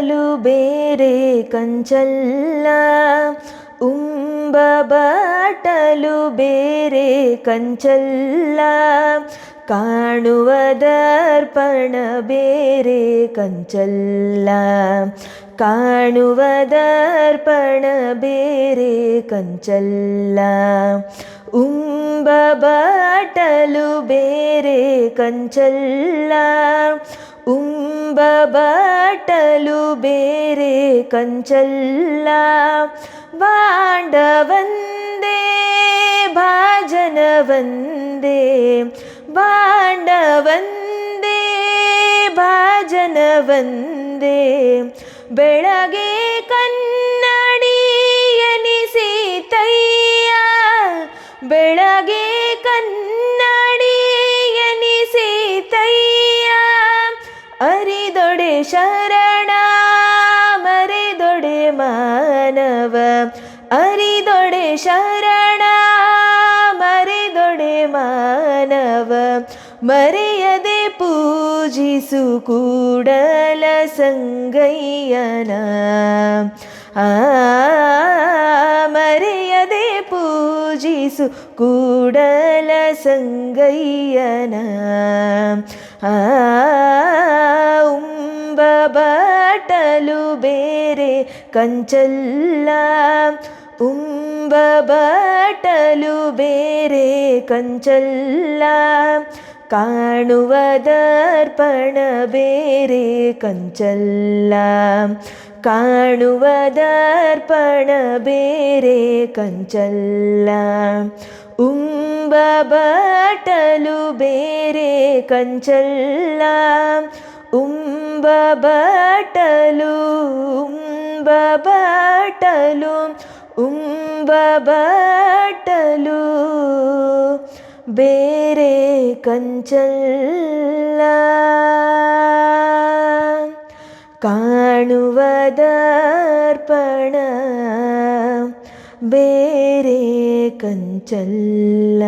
ಬಟಲು ಬೇರೆ ಕಂಚಲ್ಲ ಉಂಬ ಬಟಲು ಬೇರೆ ಕಂಚಲ್ಲ ಕಾಣುವ ದರ್ಪಣ ಬೇರೆ ಕಂಚಲ್ಲ ಕಾಣುವ ದರ್ಪಣ ಬೇರೆ ಕಂಚಲ್ಲ ಉಂಬ ಬಟಲು ಬೇರೆ ಕಂಚಲ್ಲ ಉಂಬ ಬಟಲು ಬೇರೆ ಕಂಚಲ್ಲ ಬಾಂಡವಂದೇ ಭಾಜನವಂದೇ ಬಾಂಡವಂದೇ ಭಾಜನವಂದೇ ಬೆಳಗ್ಗೆ ಕನ್ನಡಿಯನಿಸಿತಯ್ಯ ಬೆಳಗ್ಗೆ ಕನ್ನಡಿಯನಿಸಿತಯ್ಯ ಅರಿದೊಡೆ ಶರಣ ಮರೆದೊಡೆ ಮಾನವ ಅರಿದೊಡೆ ಶರಣ ಮರೆದೊಡೆ ಮಾನವ ಮರೆಯದೆ ಪೂಜಿಸು ಕೂಡಲ ಸಂಗಯ್ಯನ ಮರೆಯದೆ ಪೂಜಿಸು ಕೂಡಲ ಸಂಗಯ್ಯನ ಉಂಬ ಬಟಲು ಬೇರೆ ಕಂಚಲ್ಲ ಉಂಬ ಬಟಲು ಬೇರೆ ಕಂಚಲ್ಲ ಕಾಣುವ ದರ್ಪಣ ಬೇರೆ ಕಂಚಲ್ಲ ಕಾಣುವ ದರ್ಪಣ ಬೇರೆ ಕಂಚಲ್ಲ ಉಂಬ ಬಟಲು ಬೇರೆ ಕಂಚಲ್ಲ ಉಂಬ ಬಟಲು ಉಂಬ ಬಟಲು ಉಂಬ ಬಟಲು ಬೇರೆ ಕಂಚಲ್ಲ ಕಾಣುವ ದರ್ಪಣ ಬೇರೆ ಕಂಚಲ್ಲ.